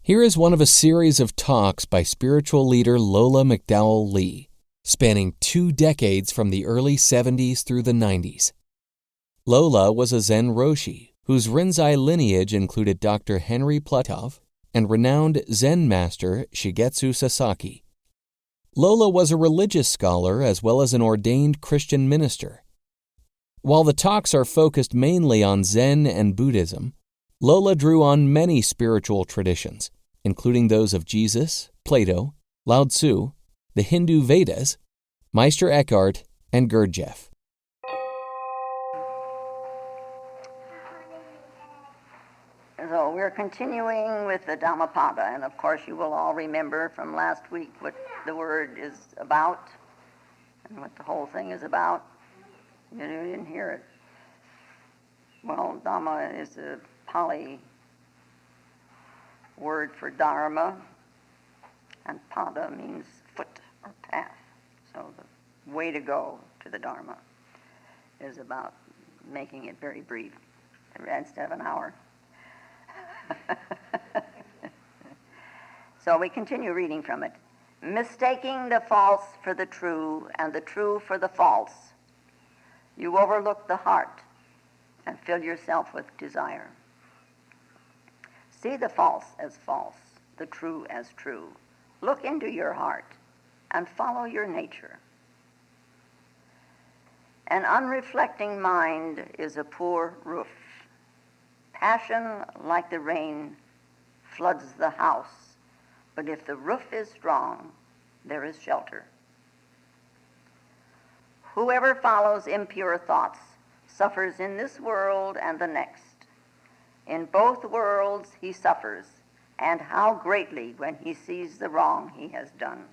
Here is one of a series of talks by spiritual leader Lola McDowell Lee, spanning 2 decades from the early 70s through the 90s. Lola was a Zen Roshi, whose Rinzai lineage included Dr. Henry Platov and renowned Zen master Shigetsu Sasaki. Lola was a religious scholar as well as an ordained Christian minister. While the talks are focused mainly on Zen and Buddhism, Lola drew on many spiritual traditions, including those of Jesus, Plato, Lao Tzu, the Hindu Vedas, Meister Eckhart, and Gurdjieff. So we're continuing with the Dhammapada, and of course you will all remember from last week what the word is about and what the whole thing is about. You didn't hear it. Well, Dhamma is a Pali word for Dharma, and Pada means foot or path. So the way to go to the Dharma is about making it very brief instead of an hour. So we continue reading from it. Mistaking the false for the true and the true for the false, you overlook the heart and fill yourself with desire. See the false as false, the true as true. Look into your heart and follow your nature. An unreflecting mind is a poor roof. Passion, like the rain, floods the house, but if the roof is strong, there is shelter. Whoever follows impure thoughts suffers in this world and the next. In both worlds he suffers, and how greatly when he sees the wrong he has done.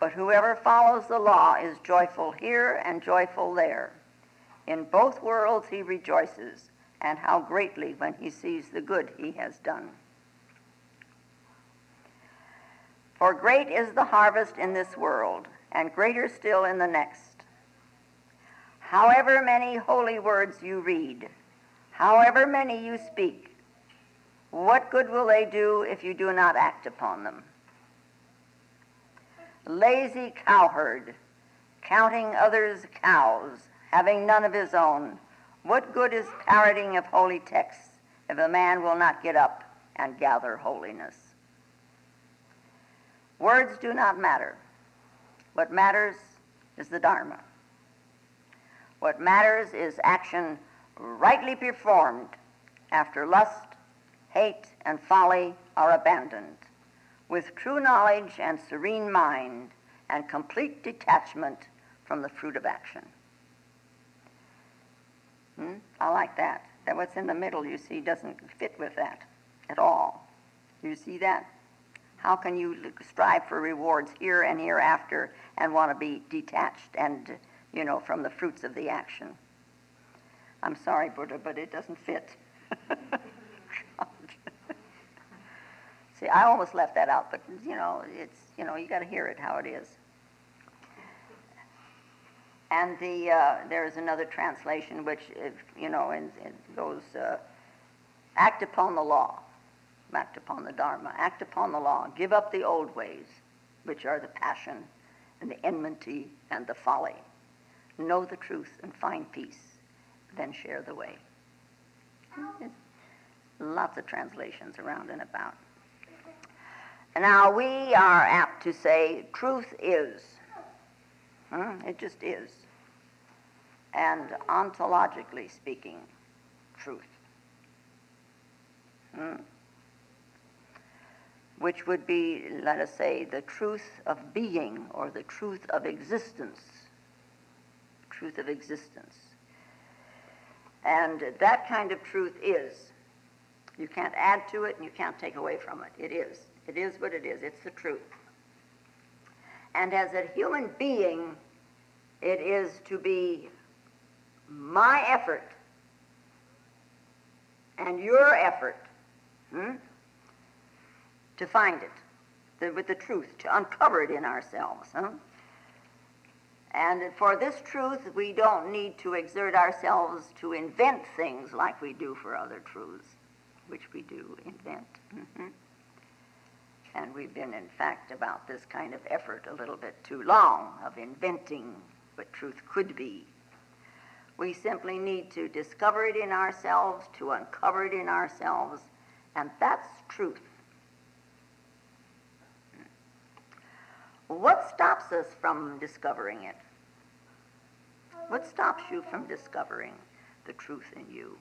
But whoever follows the law is joyful here and joyful there. In both worlds he rejoices, and how greatly when he sees the good he has done. For great is the harvest in this world, and greater still in the next. However many holy words you read, however many you speak, what good will they do if you do not act upon them? Lazy cowherd, counting others' cows, having none of his own, what good is parroting of holy texts if a man will not get up and gather holiness? Words do not matter. What matters is the Dharma. What matters is action rightly performed after lust, hate, and folly are abandoned, with true knowledge and serene mind and complete detachment from the fruit of action. I like that. That what's in the middle, you see, doesn't fit with that at all. You see that? How can you strive for rewards here and hereafter and want to be detached and, from the fruits of the action? I'm sorry, Buddha, but it doesn't fit. See, I almost left that out, but, it's, you got to hear it how it is. And there's another translation which, it goes, act upon the law, act upon the Dharma, act upon the law, give up the old ways, which are the passion and the enmity and the folly. Know the truth and find peace, then share the way. Lots of translations around and about. Now, we are apt to say, truth is. It just is. And ontologically speaking, truth. Which would be, let us say, the truth of being or the truth of existence. Truth of existence. And that kind of truth is. You can't add to it and you can't take away from it. It is. It is what it is. It's the truth. And as a human being, it is to be my effort and your effort to find it, with the truth, to uncover it in ourselves. And for this truth, we don't need to exert ourselves to invent things like we do for other truths, which we do invent. And we've been, in fact, about this kind of effort a little bit too long, of inventing what truth could be. We simply need to discover it in ourselves, to uncover it in ourselves, and that's truth. What stops us from discovering it? What stops you from discovering the truth in you?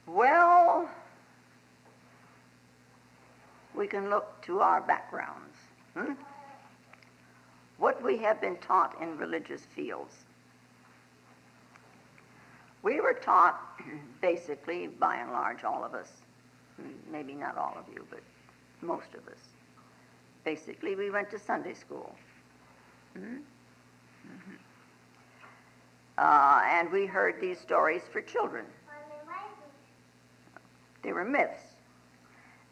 Well, we can look to our backgrounds. What we have been taught in religious fields. We were taught, basically, by and large, all of us, maybe not all of you, but most of us. Basically, we went to Sunday school. And we heard these stories for children. They were myths.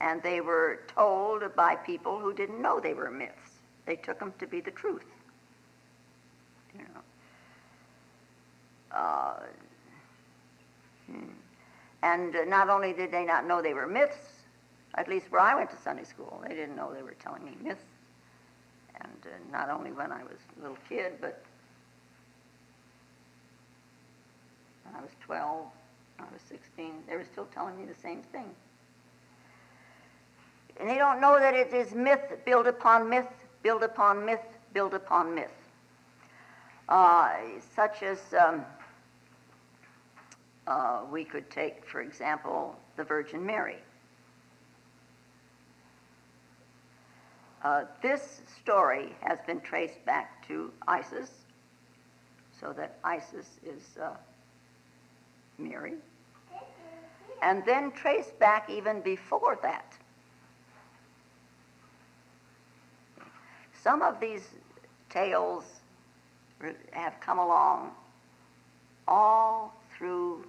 And they were told by people who didn't know they were myths. They took them to be the truth. You know. And not only did they not know they were myths, at least where I went to Sunday school, they didn't know they were telling me myths. And not only when I was a little kid, but when I was 12, when I was 16, they were still telling me the same thing. And they don't know that it is myth, build upon myth, build upon myth, build upon myth. Such as we could take, for example, the Virgin Mary. This story has been traced back to Isis, so that Isis is Mary, and then traced back even before that. Some of these tales have come along all through,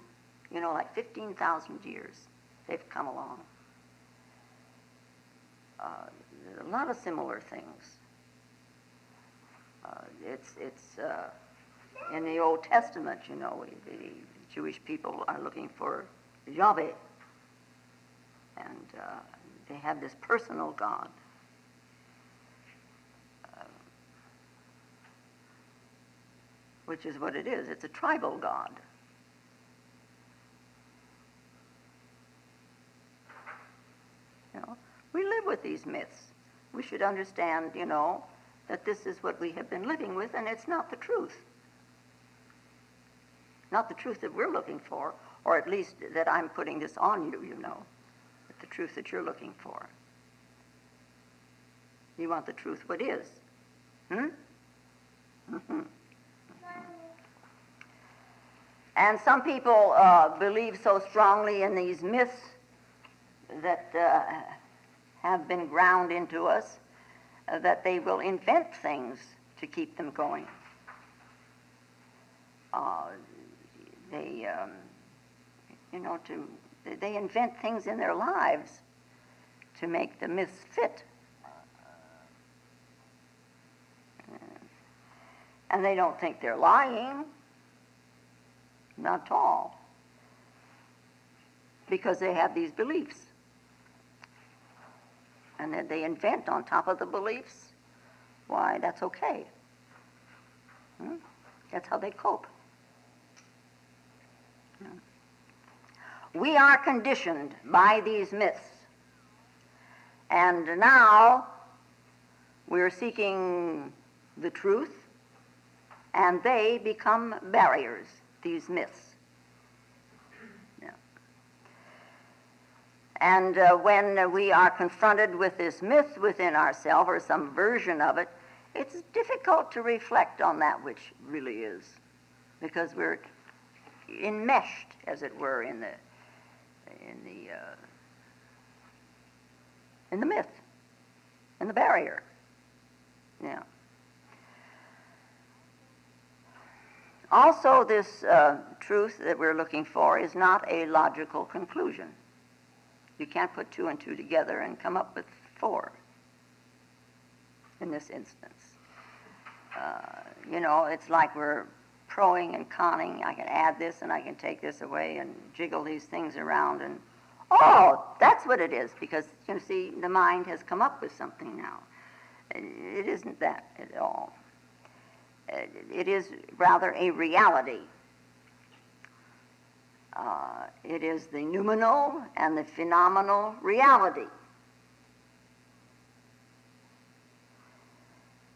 like 15,000 years. They've come along. A lot of similar things. It's in the Old Testament, the Jewish people are looking for Yahweh, and they have this personal God. Which is what it is. It's a tribal God. We live with these myths. We should understand, that this is what we have been living with, and it's not the truth. Not the truth that we're looking for, or at least that I'm putting this on you, but the truth that you're looking for. You want the truth what is. And some people believe so strongly in these myths that have been ground into us that they will invent things to keep them going. They invent things in their lives to make the myths fit. And they don't think they're lying. Not at all. Because they have these beliefs. And then they invent on top of the beliefs. Why, that's okay. That's how they cope. We are conditioned by these myths. And now we're seeking the truth, and they become barriers, these myths. And when we are confronted with this myth within ourselves, or some version of it, it's difficult to reflect on that which really is, because we're enmeshed, as it were, in the myth, in the barrier. Yeah. Also, this truth that we're looking for is not a logical conclusion. You can't put 2 and 2 together and come up with 4 in this instance. It's like we're proing and conning. I can add this and I can take this away and jiggle these things around. And oh, that's what it is, because, you see, the mind has come up with something now. It isn't that at all. It is rather a reality. It is the noumenal and the phenomenal reality.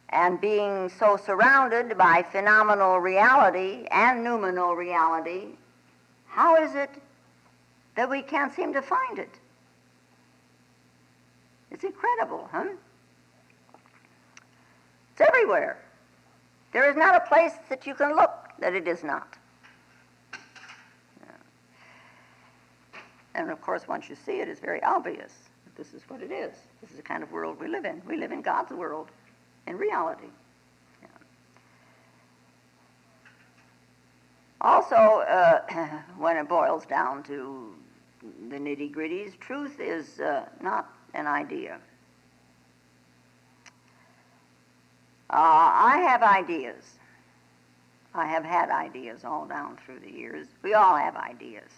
And being so surrounded by phenomenal reality and noumenal reality, how is it that we can't seem to find it? It's incredible, huh? It's everywhere. There is not a place that you can look that it is not. And of course, once you see it, it's very obvious that this is what it is. This is the kind of world we live in. We live in God's world, in reality. Yeah. Also, when it boils down to the nitty-gritties, truth is not an idea. I have ideas. I have had ideas all down through the years. We all have ideas.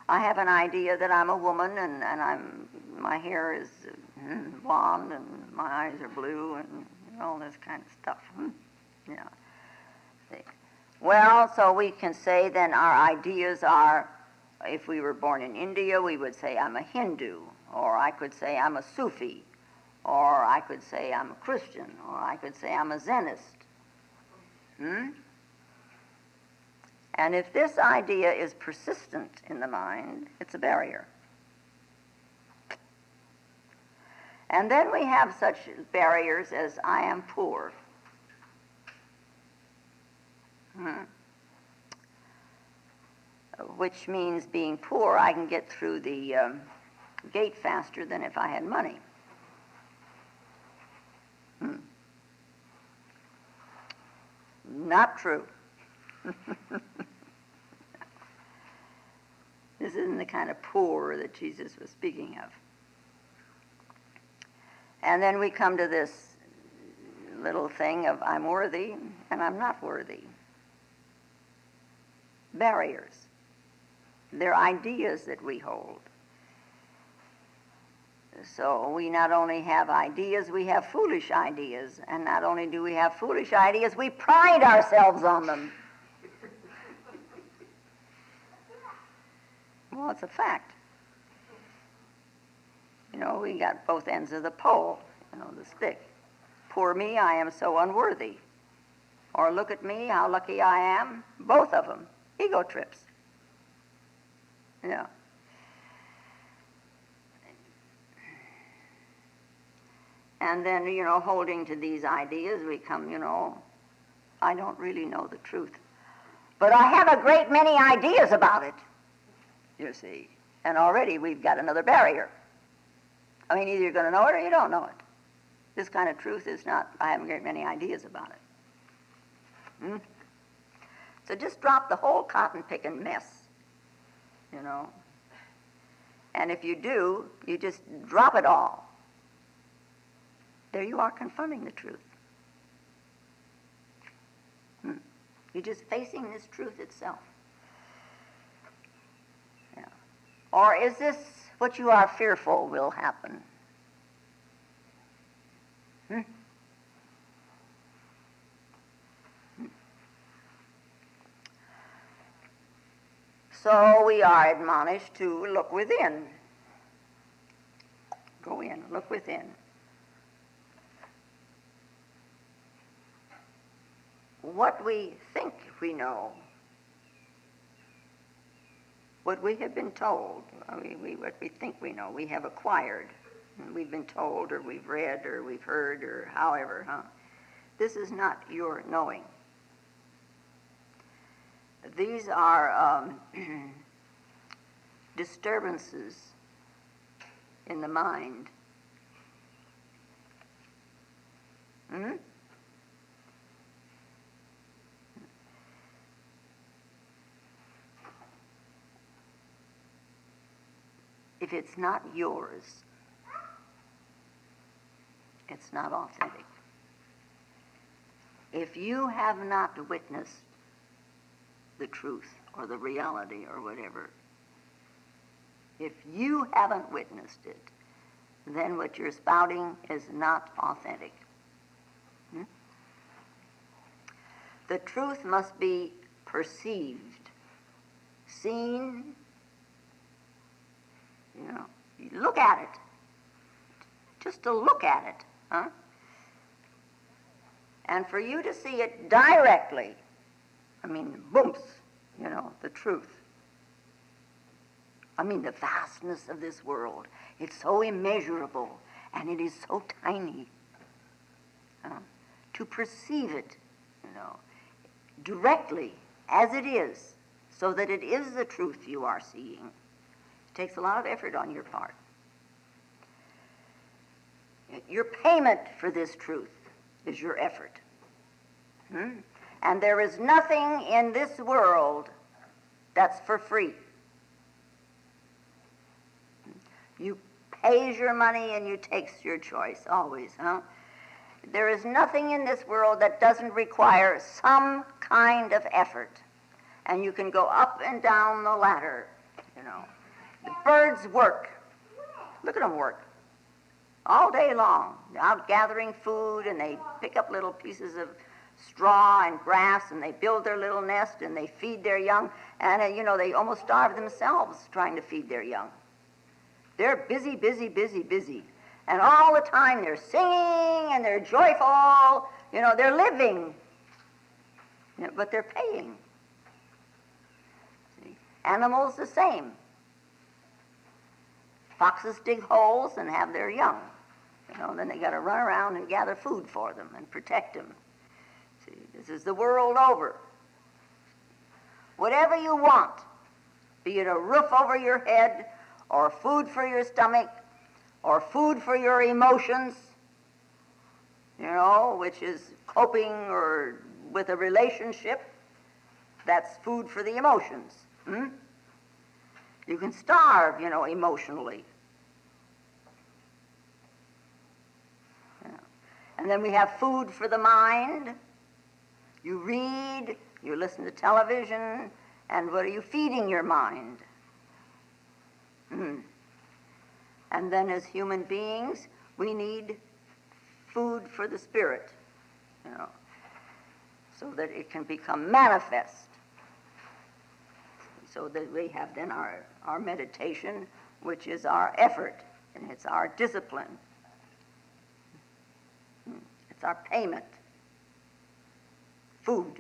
I have an idea that I'm a woman, and my hair is blonde, and my eyes are blue, and all this kind of stuff. Yeah. See. Well, so we can say then our ideas are, if we were born in India, we would say I'm a Hindu, or I could say I'm a Sufi, or I could say I'm a Christian, or I could say I'm a Zenist. And if this idea is persistent in the mind, it's a barrier. And then we have such barriers as I am poor. Which means being poor, I can get through the gate faster than if I had money. Not true. This isn't the kind of poor that Jesus was speaking of. And then we come to this little thing of I'm worthy and I'm not worthy. Barriers. They're ideas that we hold. So we not only have ideas, we have foolish ideas. And not only do we have foolish ideas, we pride ourselves on them. Well, it's a fact. You know, we got both ends of the pole, the stick. Poor me, I am so unworthy. Or look at me, how lucky I am. Both of them. Ego trips. Yeah. And then, holding to these ideas, we come, I don't really know the truth. But I have a great many ideas about it, you see. And already we've got another barrier. I mean, either you're going to know it or you don't know it. This kind of truth is not, I have a great many ideas about it. So just drop the whole cotton-picking mess, And if you do, you just drop it all. There you are confronting the truth. You're just facing this truth itself. Yeah. Or is this what you are fearful will happen? So we are admonished to look within. Go in, look within. What we think we know, what we have been told, what we think we know, we have acquired. We've been told, or we've read, or we've heard, or however, This is not your knowing. These are disturbances in the mind. If it's not yours, it's not authentic. If you have not witnessed the truth or the reality or whatever. If you haven't witnessed it, then what you're spouting is not authentic. The truth must be perceived, seen. You look at it. Just to look at it, huh? And for you to see it directly, booms, the truth. The vastness of this world. It's so immeasurable, and it is so tiny. To perceive it, directly as it is, so that it is the truth you are seeing, takes a lot of effort on your part. Your payment for this truth is your effort. And there is nothing in this world that's for free. You pays your money and you takes your choice, always, huh? There is nothing in this world that doesn't require some kind of effort. And you can go up and down the ladder, The birds work. Look at them work. All day long. They're out gathering food, and they pick up little pieces of straw and grass, and they build their little nest, and they feed their young. And, they almost starve themselves trying to feed their young. They're busy, busy, busy, busy. And all the time they're singing, and they're joyful. They're living. But they're paying. See? Animals the same. Foxes dig holes and have their young. Then they got to run around and gather food for them and protect them. See, this is the world over. Whatever you want, be it a roof over your head, or food for your stomach, or food for your emotions, which is coping or with a relationship, that's food for the emotions. You can starve, emotionally. And then we have food for the mind. You read, you listen to television, and what are you feeding your mind? And then as human beings, we need food for the spirit, so that it can become manifest. So that we have then our meditation, which is our effort, and it's our discipline. It's our payment. Food,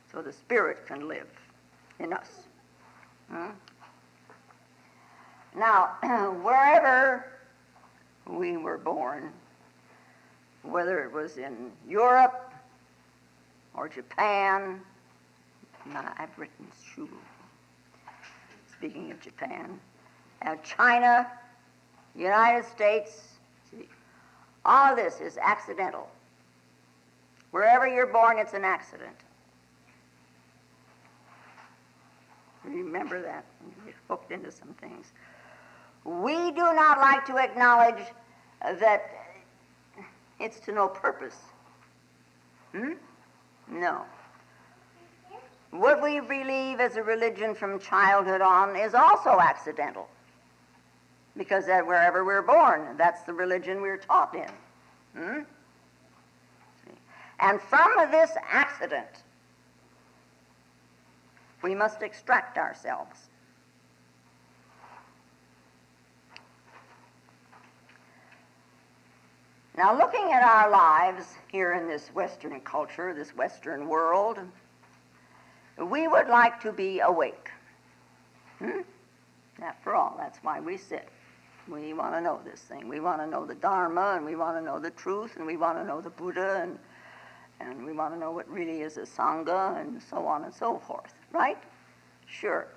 so the spirit can live in us. Now, wherever we were born, whether it was in Europe or Japan, I've written Shu, speaking of Japan, China, United States, all of this is accidental. Wherever you're born, it's an accident. Remember that. You get hooked into some things. We do not like to acknowledge that it's to no purpose. No. What we believe as a religion from childhood on is also accidental. Because that wherever we're born, that's the religion we're taught in. And from this accident, we must extract ourselves. Now, looking at our lives here in this Western culture, this Western world, we would like to be awake. After all, that's why we sit. We want to know this thing. We want to know the Dharma, and we want to know the truth, and we want to know the Buddha, and we want to know what really is a Sangha, and so on and so forth, right? Sure.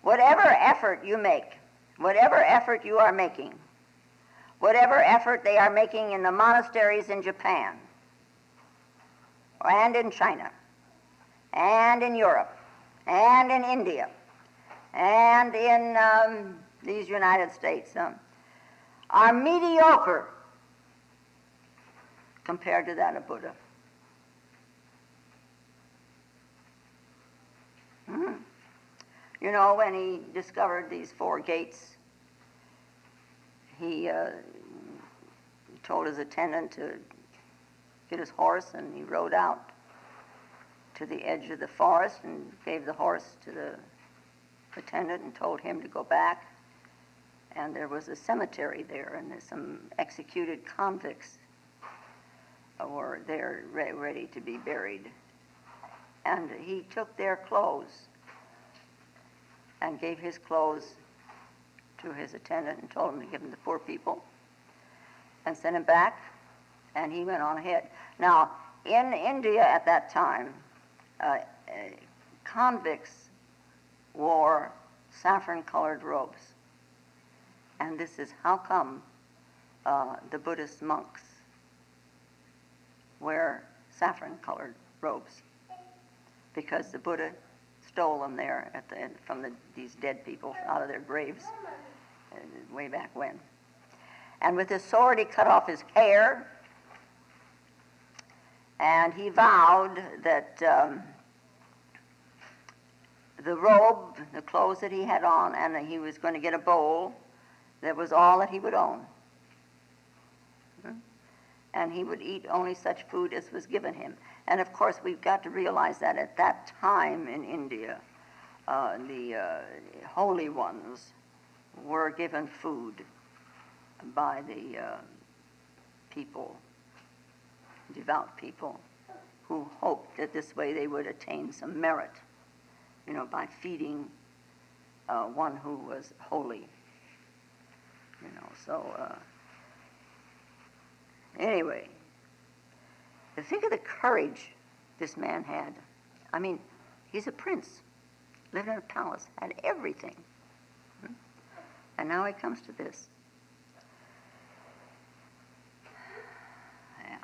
Whatever effort you make, whatever effort you are making, whatever effort they are making in the monasteries in Japan, and in China, and in Europe, and in India, and in these United States, are mediocre compared to that of Buddha. You know, when he discovered these 4 gates, he told his attendant to get his horse, and he rode out to the edge of the forest and gave the horse to the attendant and told him to go back. And there was a cemetery there, and there's some executed convicts were there ready to be buried. And he took their clothes and gave his clothes to his attendant and told him to give them to poor people and sent him back, and he went on ahead. Now, in India at that time, convicts wore saffron-colored robes. And this is how come the Buddhist monks wear saffron-colored robes. Because the Buddha stole them there from these dead people out of their graves way back when. And with his sword he cut off his hair, and he vowed that the robe, the clothes that he had on, and he was going to get a bowl, that was all that he would own. And he would eat only such food as was given him. And of course, we've got to realize that at that time in India, the holy ones were given food by the people, devout people, who hoped that this way they would attain some merit, you know, by feeding one who was holy. You know, so anyway, think of the courage this man had. I mean, he's a prince, lived in a palace, had everything. And now he comes to this. Yeah.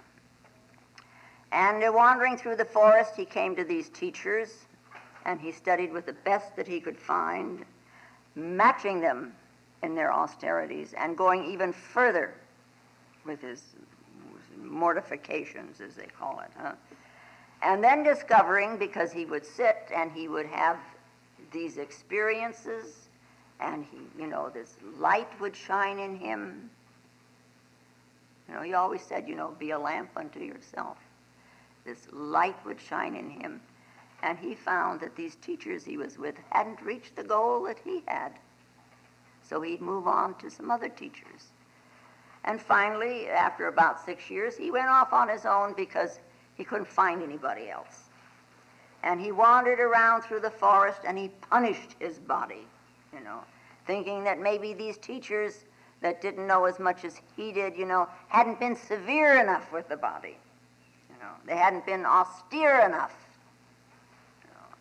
And wandering through the forest, he came to these teachers, and he studied with the best that he could find, matching them in their austerities and going even further with his mortifications, as they call it. And then discovering, because he would sit and he would have these experiences, and he, you know, this light would shine in him. You know, he always said, you know, be a lamp unto yourself. This light would shine in him. And he found that these teachers he was with hadn't reached the goal that he had. So he'd move on to some other teachers. And finally, after about 6 years, he went off on his own because he couldn't find anybody else. And he wandered around through the forest, and he punished his body, you know, thinking that maybe these teachers that didn't know as much as he did, you know, hadn't been severe enough with the body. You know, they hadn't been austere enough. You know.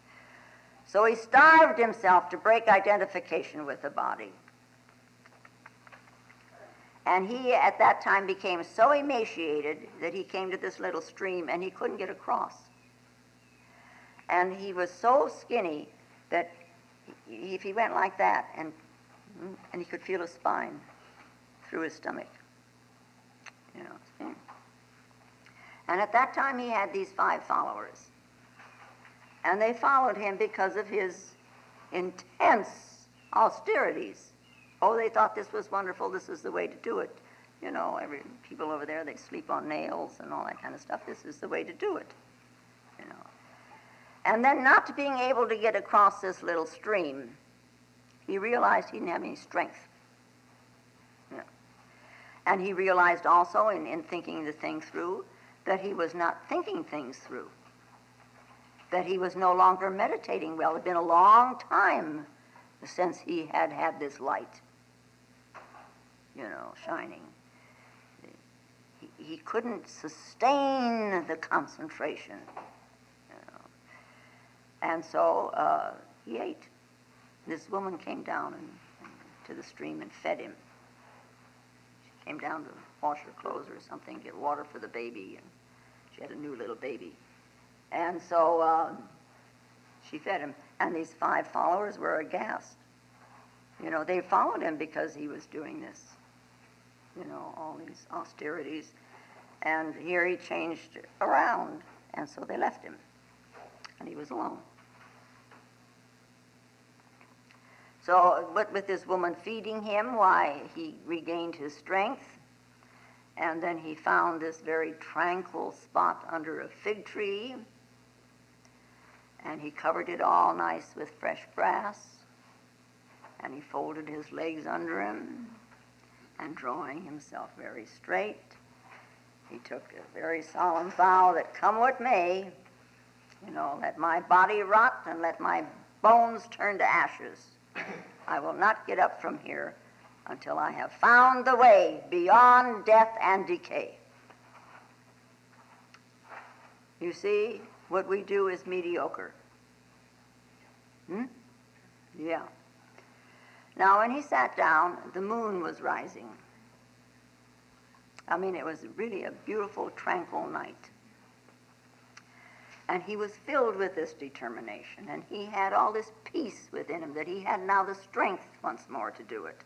So he starved himself to break identification with the body. And he, at that time, became so emaciated that he came to this little stream and he couldn't get across. And he was so skinny that if he went like that, and he could feel his spine through his stomach. You know. And at that time, he had these 5 followers. And they followed him because of his intense austerities. Oh, they thought this was wonderful, this is the way to do it. You know, people over there, they sleep on nails and all that kind of stuff. This is the way to do it, you know. And then not being able to get across this little stream, he realized he didn't have any strength. You know. And he realized also in thinking the thing through that he was not thinking things through, that he was no longer meditating well. It had been a long time since he had had this light, you know, shining. He couldn't sustain the concentration, you know. And so he ate. This woman came down to the stream and fed him. She came down to wash her clothes or something, get water for the baby, and she had a new little baby. And so she fed him. And these 5 followers were aghast. You know, they followed him because he was doing this, you know, all these austerities. And here he changed around, and so they left him, and he was alone. So with this woman feeding him, why, he regained his strength. And then he found this very tranquil spot under a fig tree. And he covered it all nice with fresh grass. And he folded his legs under him. And drawing himself very straight, he took a very solemn vow that come what may, let my body rot and let my bones turn to ashes. I will not get up from here until I have found the way beyond death and decay. You see, what we do is mediocre. Yeah. Now, when he sat down, the moon was rising. It was really a beautiful, tranquil night. And he was filled with this determination, and he had all this peace within him that he had now the strength once more to do it.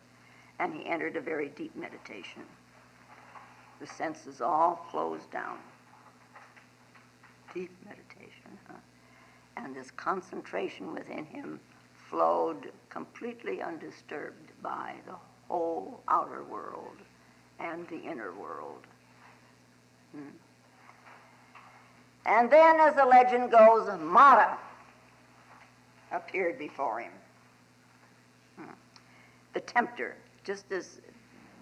And he entered a very deep meditation. The senses all closed down. Deep meditation, huh? And this concentration within him flowed completely undisturbed by the whole outer world and the inner world. And then, as the legend goes, Mara appeared before him. The tempter, just as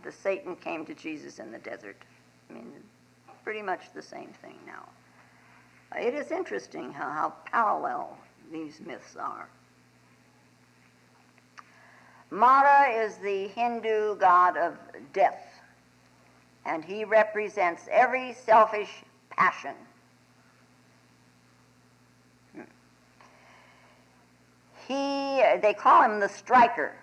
the Satan came to Jesus in the desert. Pretty much the same thing now. It is interesting how parallel these myths are. Mara is the Hindu god of death, and he represents every selfish passion. They call him the striker,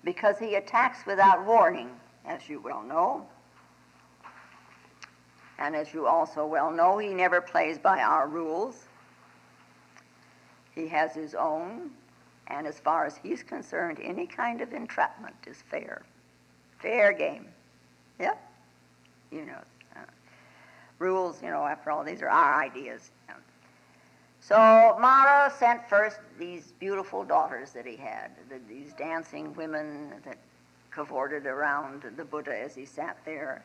because he attacks without warning, as you well know. And as you also well know, he never plays by our rules. He has his own, and as far as he's concerned, any kind of entrapment is fair. Fair game. Yep. Rules, after all, these are our ideas. So Mara sent first these beautiful daughters that he had, these dancing women that cavorted around the Buddha as he sat there,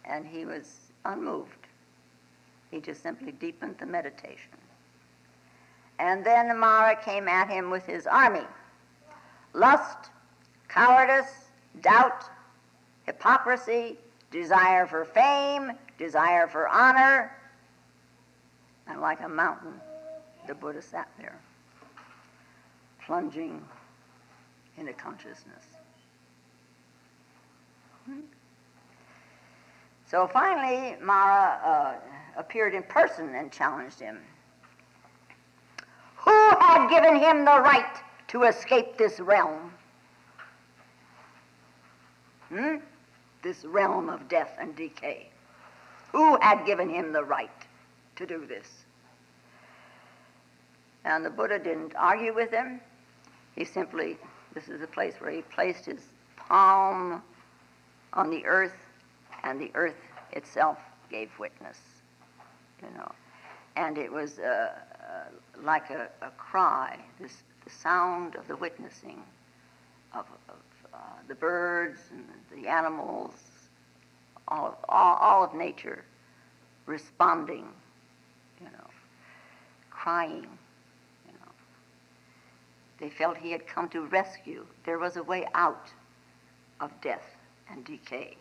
and he was unmoved. He just simply deepened the meditation. And then Mara came at him with his army. Lust, cowardice, doubt, hypocrisy, desire for fame, desire for honor. And like a mountain, the Buddha sat there, plunging into consciousness. So finally, Mara appeared in person and challenged him. Who had given him the right to escape this realm? This realm of death and decay. Who had given him the right to do this? And the Buddha didn't argue with him. He simply, this is a place where he placed his palm on the earth, and the earth itself gave witness, And it was like a cry, the sound of the witnessing of the birds and the animals, all of nature responding, crying. They felt he had come to rescue. There was a way out of death and decay,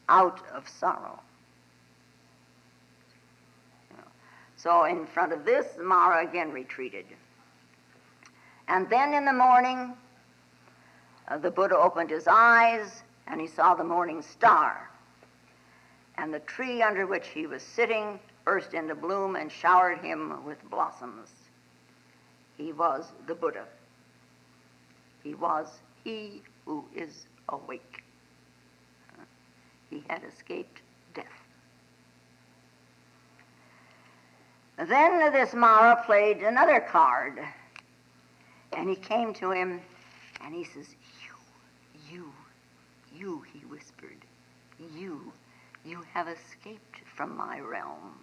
out of sorrow. So in front of this, Mara again retreated. And then in the morning, the Buddha opened his eyes, and he saw the morning star. And the tree under which he was sitting burst into bloom and showered him with blossoms. He was the Buddha. He was he who is awake. He had escaped death. Then this Mara played another card, and he came to him, and he says, you, he whispered, you have escaped from my realm.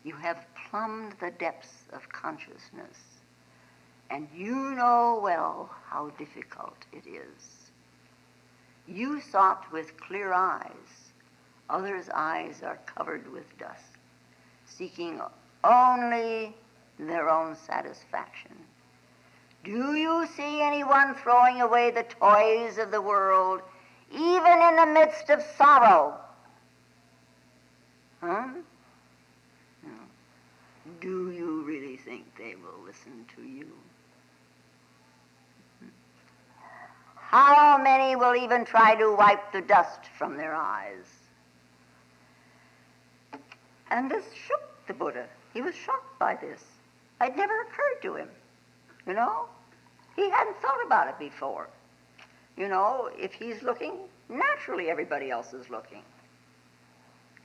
You have plumbed the depths of consciousness. And you know well how difficult it is. You sought with clear eyes. Others' eyes are covered with dust, seeking only their own satisfaction. Do you see anyone throwing away the toys of the world, even in the midst of sorrow? Huh? No. Do you really think they will listen to you? How many will even try to wipe the dust from their eyes? And this shook the Buddha. He was shocked by this. It never occurred to him, you know. He hadn't thought about it before. You know, if he's looking, naturally everybody else is looking.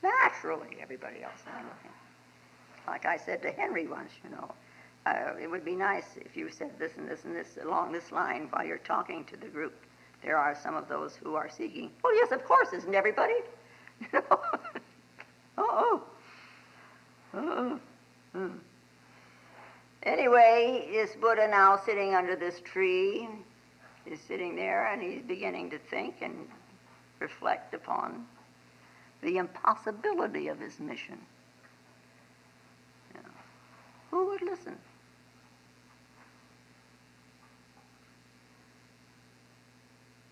Naturally everybody else is looking. Like I said to Henry once, you know, it would be nice if you said this and this and this along this line while you're talking to the group. There are some of those who are seeking. Well, yes, of course, isn't everybody? You know? Anyway, this Buddha now sitting under this tree is sitting there, and he's beginning to think and reflect upon the impossibility of his mission. You know, who would listen?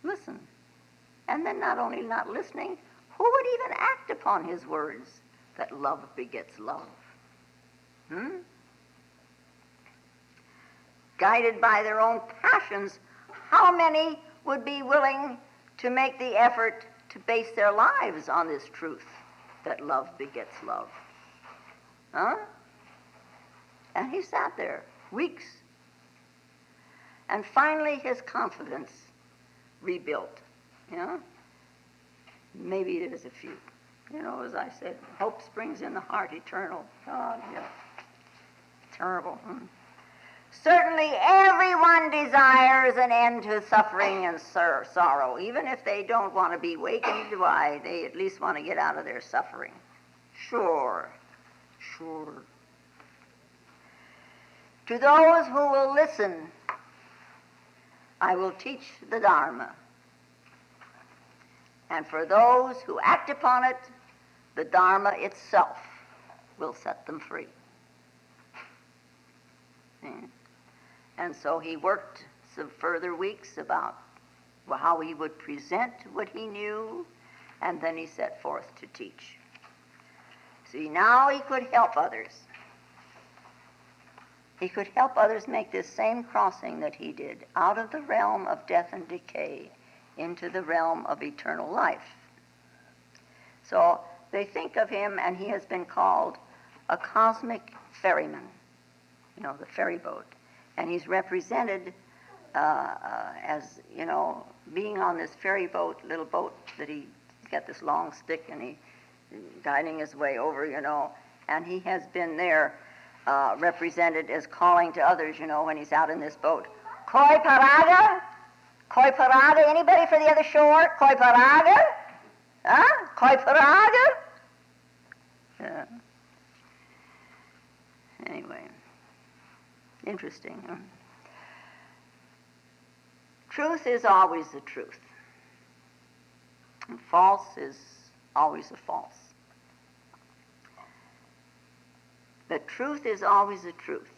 Listen. And then not only not listening, who would even act upon his words that love begets love? Guided by their own passions, how many would be willing to make the effort to base their lives on this truth that love begets love? Huh? And he sat there weeks. And finally his confidence rebuilt. You know? Maybe there's a few. You know, as I said, hope springs in the heart eternal. Oh, yeah. Terrible. Certainly everyone desires an end to suffering and sorrow. Even if they don't want to be wakened, why, they at least want to get out of their suffering. Sure. To those who will listen, I will teach the Dharma. And for those who act upon it, the Dharma itself will set them free. And so he worked some further weeks about how he would present what he knew, and then he set forth to teach. See, now he could help others. He could help others make this same crossing that he did, out of the realm of death and decay into the realm of eternal life. So they think of him, and he has been called a cosmic ferryman, you know, the ferry boat. And he's represented as, you know, being on this ferry boat, little boat that he's got this long stick, and he's guiding his way over, you know, and he has been there represented as calling to others, you know, when he's out in this boat. Koi paraga? Koi paraga? Anybody for the other shore? Koi paraga? Huh? Koi paraga? Yeah. Anyway, interesting. Huh? Truth is always the truth. And false is always a false. But truth is always the truth.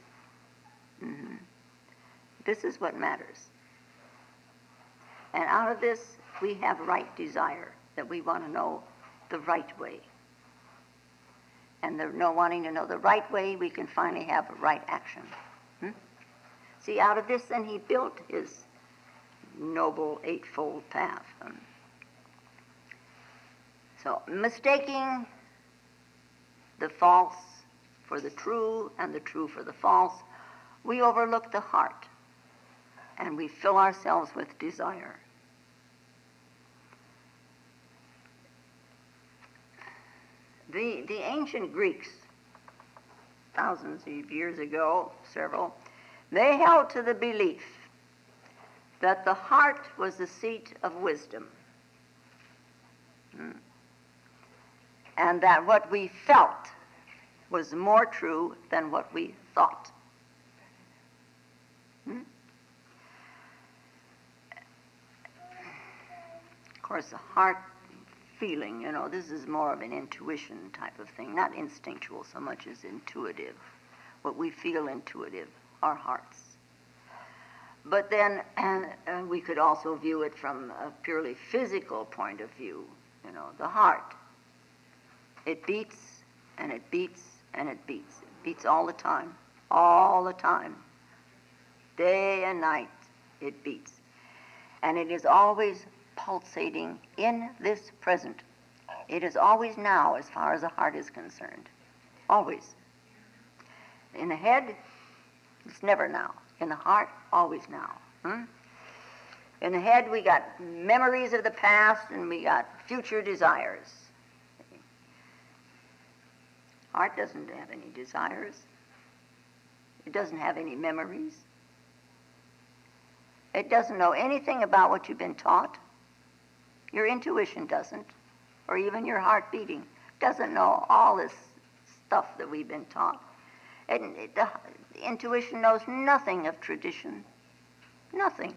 Mm-hmm. This is what matters. And out of this, we have right desire, that we want to know the right way. And the wanting to know the right way, we can finally have a right action. See, out of this, then he built his noble eightfold path. So, mistaking the false for the true and the true for the false, we overlook the heart and we fill ourselves with desire. The ancient Greeks, thousands of years ago, several, they held to the belief that the heart was the seat of wisdom. And that what we felt was more true than what we thought. course, the heart feeling, this is more of an intuition type of thing, not instinctual so much as intuitive. What we feel intuitive, our hearts. But then we could also view it from a purely physical point of view, the heart. It beats and it beats and it beats. It beats all the time, all the time. Day and night it beats. And it is always pulsating in this present. It is always now as far as the heart is concerned. Always. In the head, it's never now. In the heart, always now. In the head, we got memories of the past and we got future desires. Heart doesn't have any desires. It doesn't have any memories. It doesn't know anything about what you've been taught. Your intuition doesn't, or even your heart beating doesn't know all this stuff that we've been taught. And the intuition knows nothing of tradition, nothing.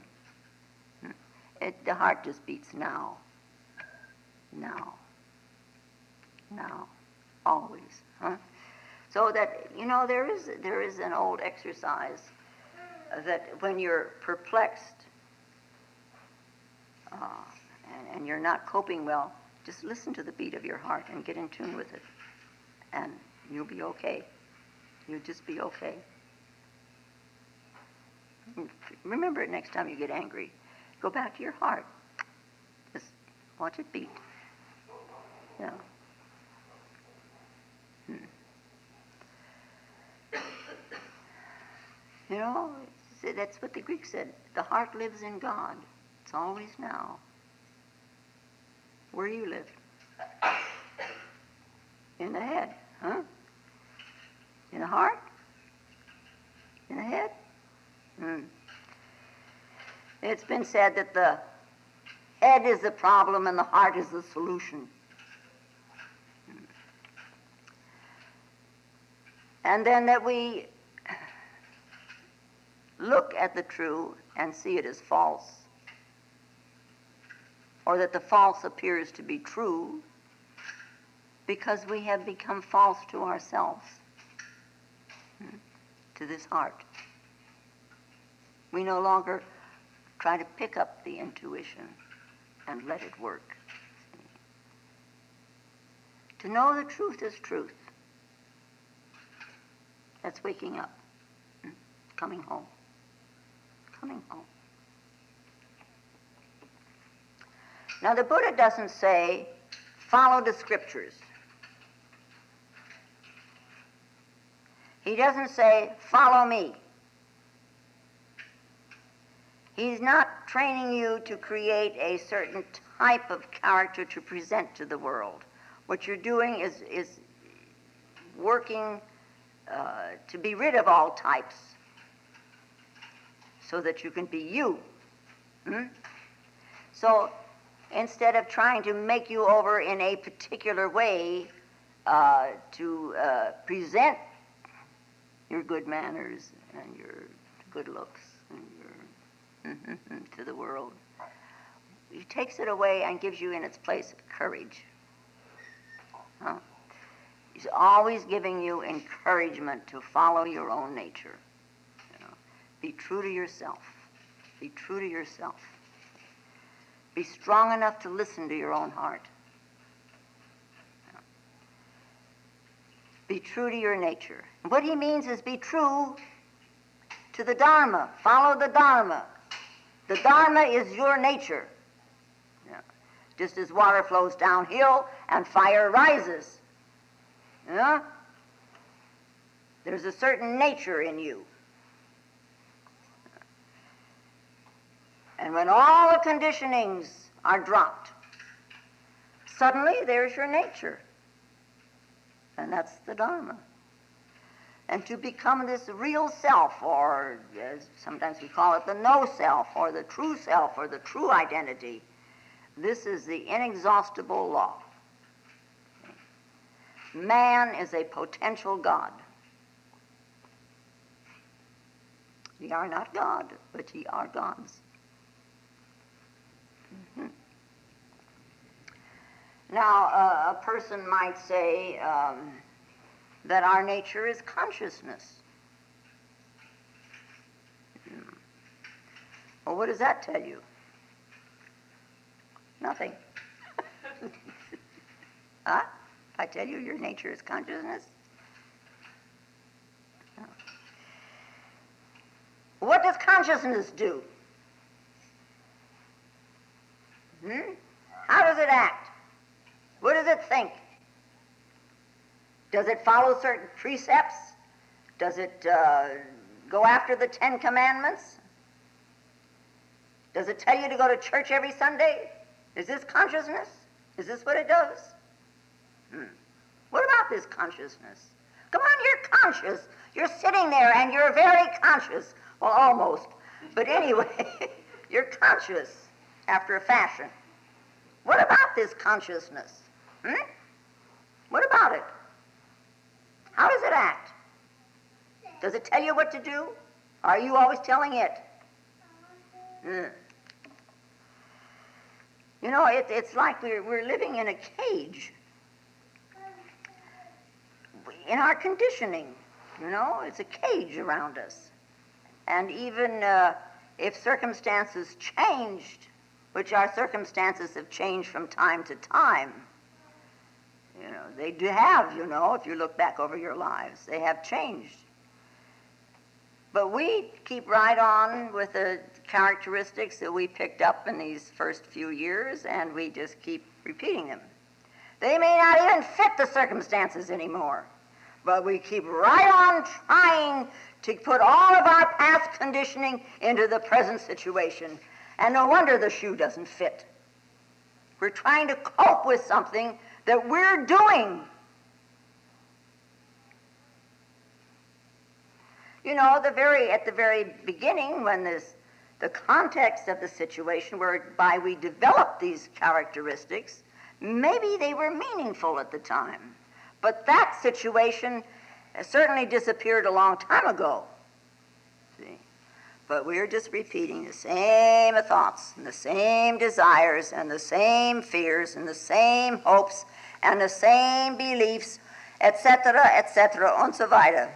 The heart just beats now, now, always. So that, there is an old exercise that when you're perplexed and you're not coping well, just listen to the beat of your heart and get in tune with it, and you'll be okay. You'll just be okay. Remember it next time you get angry. Go back to your heart. Just watch it beat. Yeah. That's what the Greeks said. The heart lives in God. It's always now. Where you live? In the head, In the heart? In the head? It's been said that the head is the problem and the heart is the solution. And then that we look at the true and see it as false, or that the false appears to be true because we have become false to ourselves, to this heart. We no longer try to pick up the intuition and let it work. To know the truth is truth. That's waking up, coming home. Coming home. Now the Buddha doesn't say, follow the scriptures. He doesn't say, follow me. He's not training you to create a certain type of character to present to the world. What you're doing is working to be rid of all types so that you can be you. So instead of trying to make you over in a particular way to present your good manners and your good looks and your to the world, he takes it away and gives you in its place courage. He's always giving you encouragement to follow your own nature. Be true to yourself. Be true to yourself. Be strong enough to listen to your own heart. Be true to your nature. And what he means is be true to the Dharma. Follow the Dharma. The Dharma is your nature. Just as water flows downhill and fire rises. There's a certain nature in you. And when all the conditionings are dropped, suddenly there's your nature. And that's the Dharma. And to become this real self, or as sometimes we call it the no self, or the true self, or the true identity, this is the inexhaustible law. Man is a potential God. Ye are not God, but ye are gods. Now, a person might say that our nature is consciousness. Well, what does that tell you? Nothing. Huh? I tell you your nature is consciousness? No. What does consciousness do? How does it act? What does it think? Does it follow certain precepts? Does it go after the 10 Commandments? Does it tell you to go to church every Sunday? Is this consciousness? Is this what it does? What about this consciousness? Come on, you're conscious. You're sitting there and you're very conscious. Well, almost. But anyway, you're conscious after a fashion. What about this consciousness? What about it? How does it act? Does it tell you what to do? Are you always telling it? You know, it's like we're living in a cage. In our conditioning, you know, it's a cage around us. And even if circumstances changed, which our circumstances have changed from time to time, you know, they do have, you know, if you look back over your lives, they have changed. But we keep right on with the characteristics that we picked up in these first few years, and we just keep repeating them. They may not even fit the circumstances anymore, but we keep right on trying to put all of our past conditioning into the present situation. And no wonder the shoe doesn't fit. We're trying to cope with something that we're doing. You know, at the very beginning, when the context of the situation whereby we developed these characteristics, maybe they were meaningful at the time. But that situation certainly disappeared a long time ago. See? But we're just repeating the same thoughts and the same desires and the same fears and the same hopes and the same beliefs, etc., und so weiter.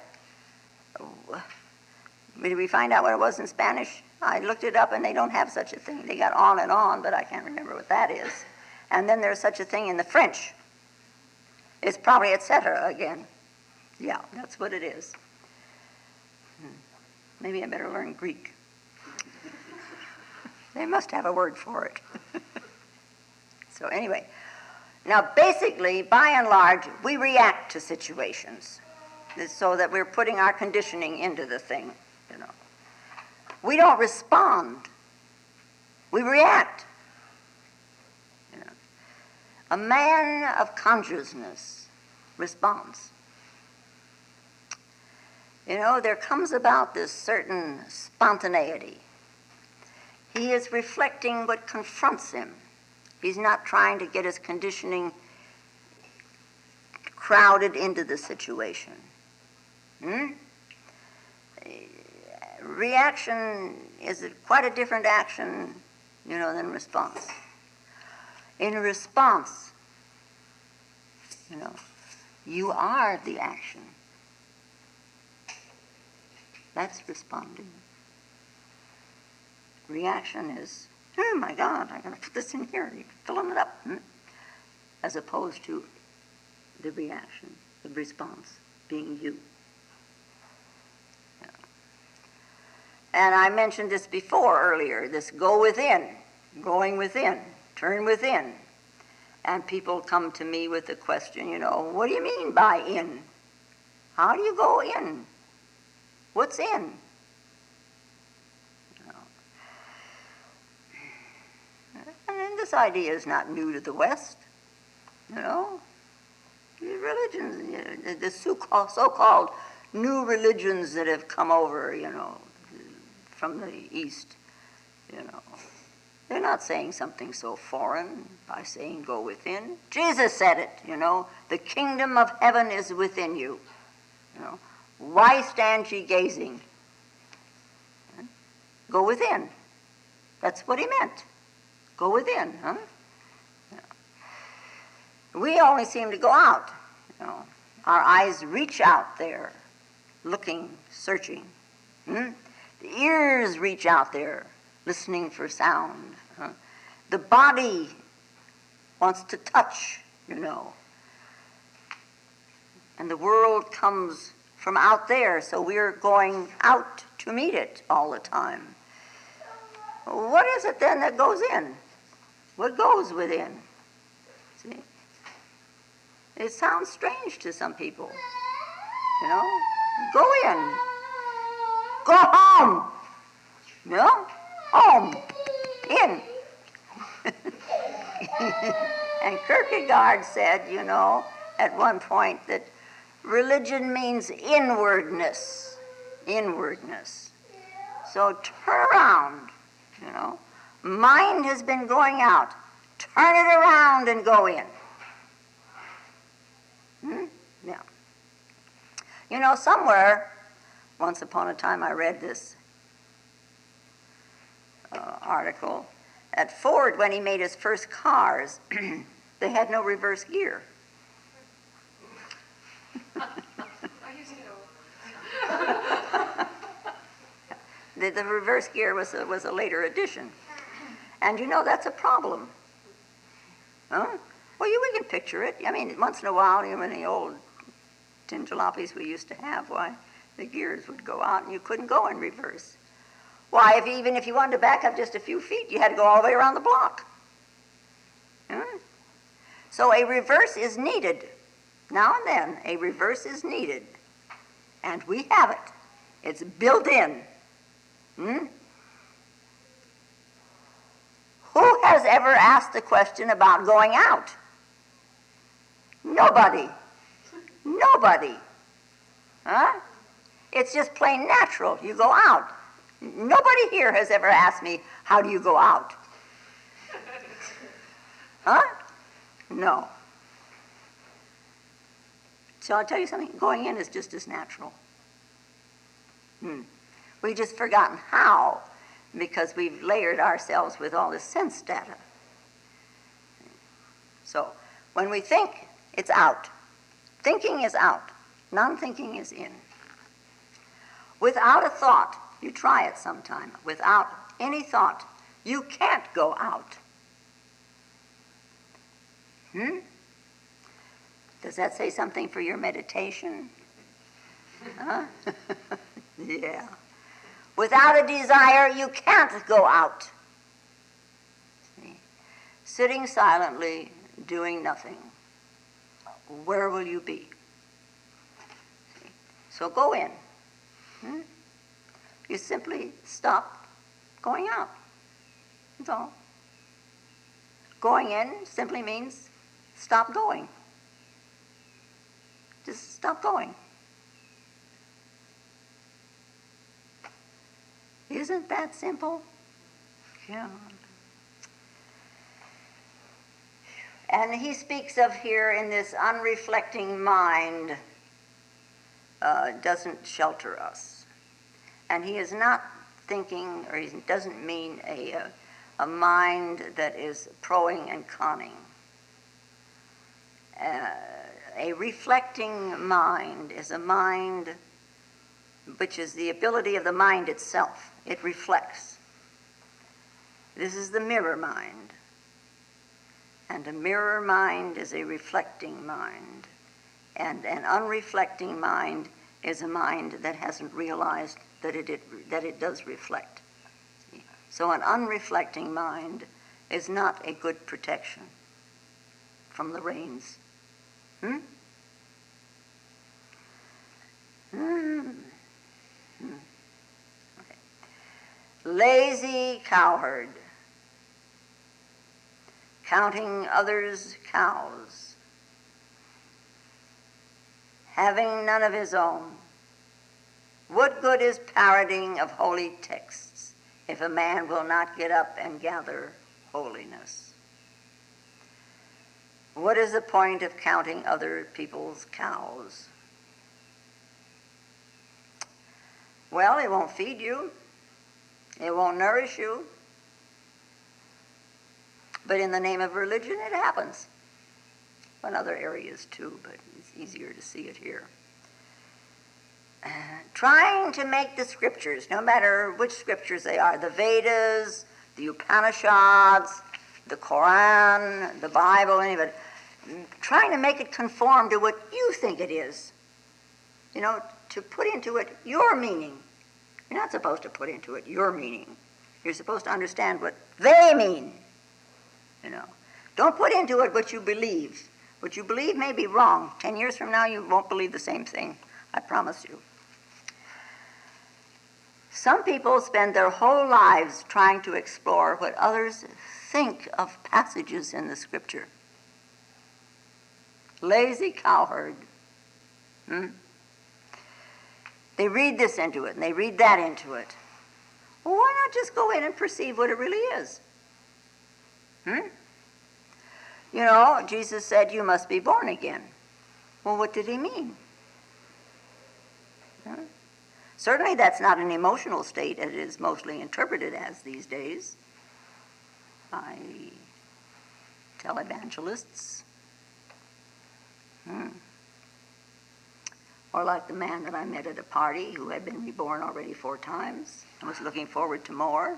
Did we find out what it was in Spanish? I looked it up and they don't have such a thing. They got on and on, but I can't remember what that is. And then there's such a thing in the French. It's probably etc. again. Yeah, that's what it is. Maybe I better learn Greek. They must have a word for it. So anyway, now basically, by and large, we react to situations so that we're putting our conditioning into the thing, you know. We don't respond. We react. You know. A man of consciousness responds. You know, there comes about this certain spontaneity. He is reflecting what confronts him. He's not trying to get his conditioning crowded into the situation. Reaction is quite a different action, you know, than response. In a response, you know, you are the action. That's responding. Reaction is, oh my God, I'm going to put this in here. You're filling it up. As opposed to the reaction, the response being you. Yeah. And I mentioned this before earlier, this go within, going within, turn within. And people come to me with the question, you know, what do you mean by in? How do you go in? What's in? And this idea is not new to the West, you know. The religions, the so-called new religions that have come over, you know, from the East, you know, they're not saying something so foreign by saying go within. Jesus said it, you know, the kingdom of heaven is within you, you know. Why stand ye gazing? Go within. That's what he meant. Go within, huh? We only seem to go out. You know. Our eyes reach out there, looking, searching. The ears reach out there, listening for sound. The body wants to touch, you know. And the world comes from out there, so we're going out to meet it all the time. What is it then that goes in? What goes within? See? It sounds strange to some people. You know? Go in. Go home. You know? Home. In. And Kierkegaard said, you know, at one point that religion means inwardness. Inwardness. So turn around, you know. Mind has been going out. Turn it around and go in. Yeah. You know, somewhere, once upon a time I read this article, at Ford, when he made his first cars, they had no reverse gear. The reverse gear was a later addition. And you know, that's a problem. Huh? Well, we can picture it. I mean, once in a while, you know, in the old tin jalopies we used to have, why, the gears would go out and you couldn't go in reverse. Why, even if you wanted to back up just a few feet, you had to go all the way around the block. So a reverse is needed. Now and then, a reverse is needed. And we have it. It's built in. Who has ever asked the question about going out? Nobody. Nobody. Huh? It's just plain natural. You go out. Nobody here has ever asked me, how do you go out? Huh? No. So I'll tell you something, going in is just as natural. We've just forgotten how, because we've layered ourselves with all this sense data. So when we think, it's out. Thinking is out. Non-thinking is in. Without a thought, you try it sometime. Without any thought, you can't go out. Does that say something for your meditation? Huh? Yeah. Without a desire, you can't go out. See? Sitting silently, doing nothing. Where will you be? See? So go in. You simply stop going out. That's all. Going in simply means stop going. Just stop going. Isn't that simple? Yeah. And he speaks of here in this unreflecting mind doesn't shelter us. And he is not thinking, or he doesn't mean a mind that is proing and conning. A reflecting mind is a mind which is the ability of the mind itself. It reflects. This is the mirror mind. And a mirror mind is a reflecting mind. And an unreflecting mind is a mind that hasn't realized that it does reflect. So an unreflecting mind is not a good protection from the rains. Okay. Lazy cowherd, counting others' cows, having none of his own. What good is parroting of holy texts if a man will not get up and gather holiness? What is the point of counting other people's cows? Well, it won't feed you. It won't nourish you. But in the name of religion, it happens. in other areas too, but it's easier to see it here. Trying to make the scriptures, no matter which scriptures they are, the Vedas, the Upanishads, the Quran, the Bible, any of it, trying to make it conform to what you think it is. You know, to put into it your meaning. You're not supposed to put into it your meaning. You're supposed to understand what they mean. You know, don't put into it what you believe. What you believe may be wrong. 10 years from now, you won't believe the same thing. I promise you. Some people spend their whole lives trying to explore what others think of passages in the scripture. Lazy cowherd. They read this into it, and they read that into it. Well, why not just go in and perceive what it really is? You know, Jesus said, you must be born again. Well, what did he mean? Certainly that's not an emotional state as it is mostly interpreted as these days by televangelists. Or like the man that I met at a party who had been reborn already 4 times and was looking forward to more.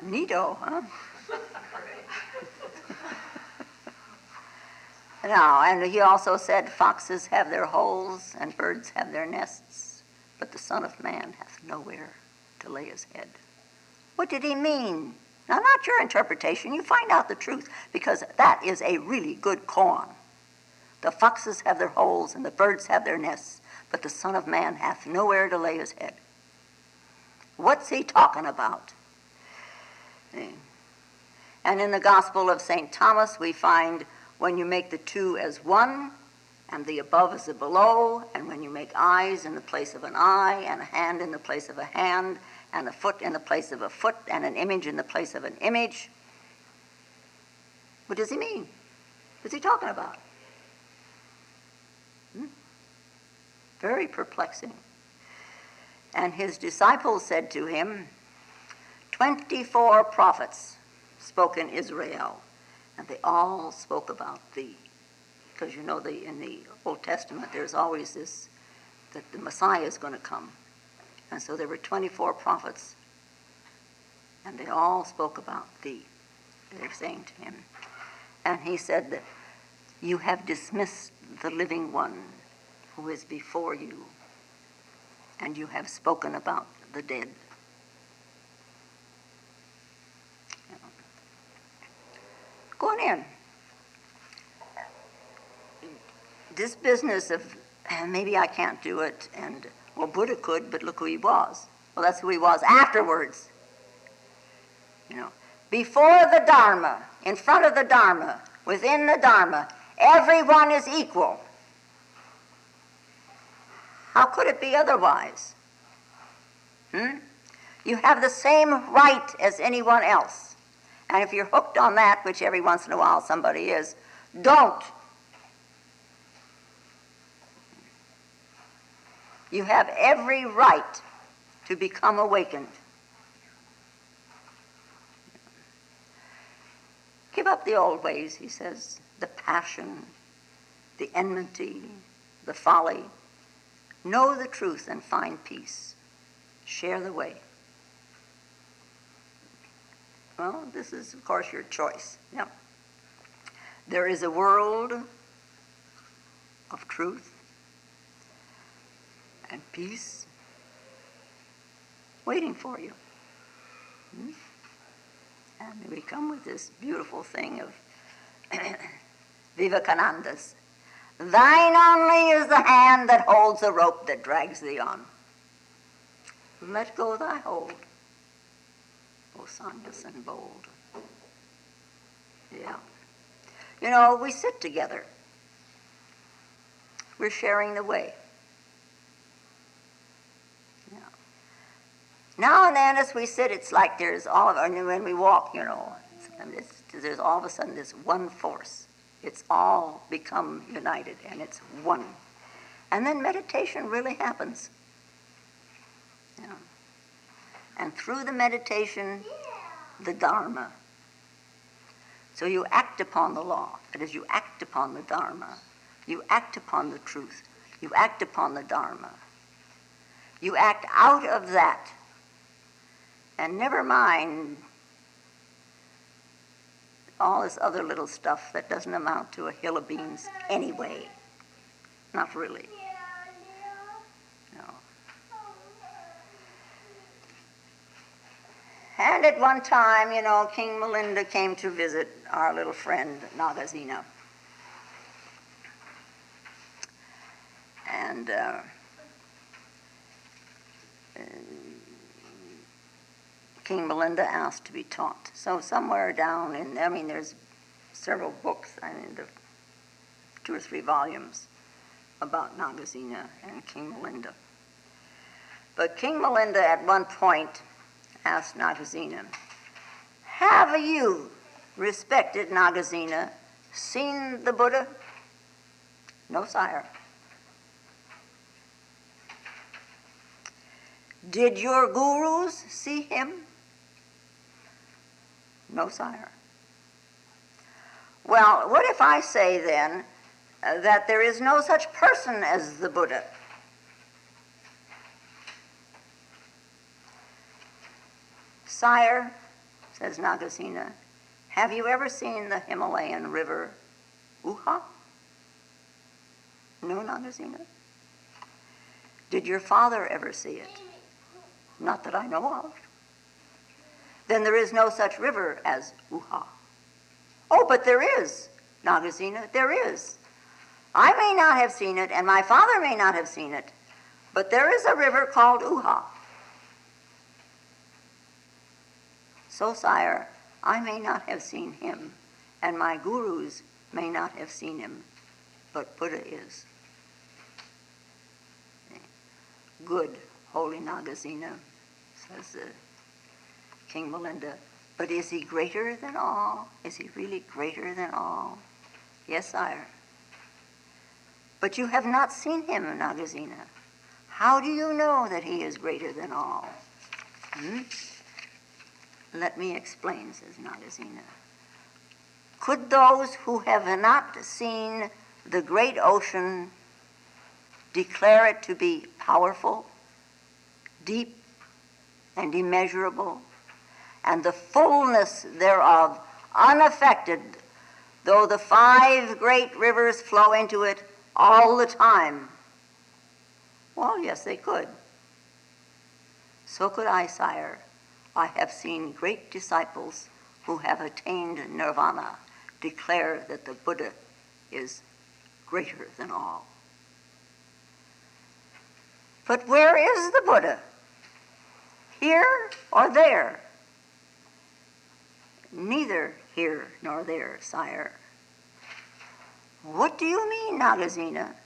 Neato, huh? Now, and he also said, foxes have their holes and birds have their nests, but the Son of Man hath nowhere to lay his head. What did he mean? Now, not your interpretation. You find out the truth, because that is a really good koan. The foxes have their holes and the birds have their nests, but the Son of Man hath nowhere to lay his head. What's he talking about? And in the Gospel of St. Thomas, we find when you make the two as one, and the above is the below, and when you make eyes in the place of an eye, and a hand in the place of a hand, and a foot in the place of a foot, and an image in the place of an image. What does he mean? What's he talking about? Very perplexing. And his disciples said to him, 24 prophets spoke in Israel, and they all spoke about thee. Because you know, in the Old Testament, there's always this, that the Messiah is going to come. And so there were 24 prophets, and they all spoke about thee. They're saying to him. And he said that you have dismissed the living one who is before you, and you have spoken about the dead. Going in. This business of maybe I can't do it, and well, Buddha could, but look who he was. Well, that's who he was afterwards. You know, before the Dharma, in front of the Dharma, within the Dharma, everyone is equal. How could it be otherwise? You have the same right as anyone else. And if you're hooked on that, which every once in a while somebody is, don't. You have every right to become awakened. Give up the old ways, he says, the passion, the enmity, the folly. Know the truth and find peace. Share the way. Well, this is, of course, your choice. Yeah. There is a world of truth and peace waiting for you. And we come with this beautiful thing of Vivekananda's. Thine only is the hand that holds the rope that drags thee on. Let go thy hold, O Sannyas and bold. Yeah. You know, we sit together. We're sharing the way. Yeah. Now and then as we sit, it's like there's all of, and when we walk, you know, there's all of a sudden this one force. It's all become united, and it's one. And then meditation really happens. Yeah. And through the meditation, the Dharma So you act upon the law. That is, you act upon the Dharma. You act upon the truth. You act upon the Dharma. You act out of that. And never mind all this other little stuff that doesn't amount to a hill of beans anyway. Not really. No. And at one time, King Melinda came to visit our little friend Nagasena. And King Melinda asked to be taught. So somewhere down there's several books, the 2 or 3 volumes about Nagasena and King Melinda. But King Melinda at one point asked Nagasena, "Have you, respected Nagasena, seen the Buddha?" "No, sire." "Did your gurus see him?" "No, sire." "Well, what if I say then that there is no such person as the Buddha?" "Sire," says Nagasena, "have you ever seen the Himalayan river Uha?" "No, Nagasena." "Did your father ever see it?" "Not that I know of." "Then there is no such river as Uha." "Oh, but there is, Nagasena, there is. I may not have seen it, and my father may not have seen it, but there is a river called Uha." "So, sire, I may not have seen him, and my gurus may not have seen him, but Buddha is." "Good, holy Nagasena," says King Melinda, "but is he greater than all? Is he really greater than all?" "Yes, sire." "But you have not seen him, Nagasena. How do you know that he is greater than all?" "Let me explain," says Nagasena. "Could those who have not seen the great ocean declare it to be powerful, deep, and immeasurable, and the fullness thereof unaffected, though the 5 great rivers flow into it all the time?" "Well, yes, they could." "So could I, sire. I have seen great disciples who have attained nirvana declare that the Buddha is greater than all." "But where is the Buddha? Here or there?" "Neither here nor there, sire." "What do you mean, Nagasena?"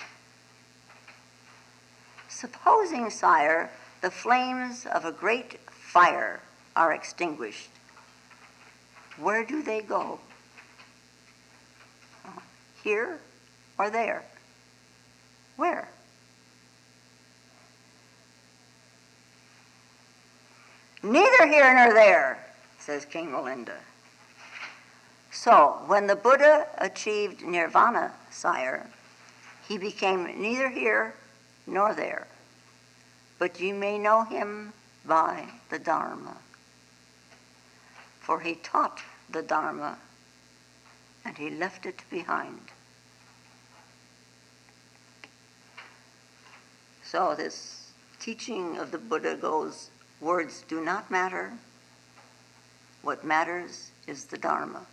"Supposing, sire, the flames of a great fire are extinguished, where do they go? Here or there? Where?" "Neither here nor there," says King Melinda. "So, when the Buddha achieved nirvana, sire, he became neither here nor there, but ye may know him by the Dharma. For he taught the Dharma, and he left it behind." So this teaching of the Buddha goes, words do not matter. What matters is the Dharma.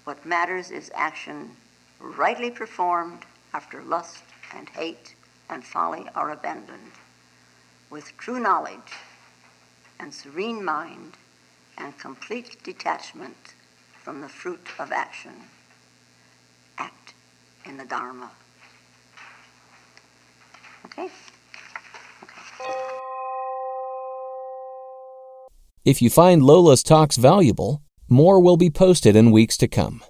What matters is action rightly performed after lust and hate and folly are abandoned, with true knowledge and serene mind and complete detachment from the fruit of action. Act in the Dharma. Okay? If you find Lola's talks valuable, more will be posted in weeks to come.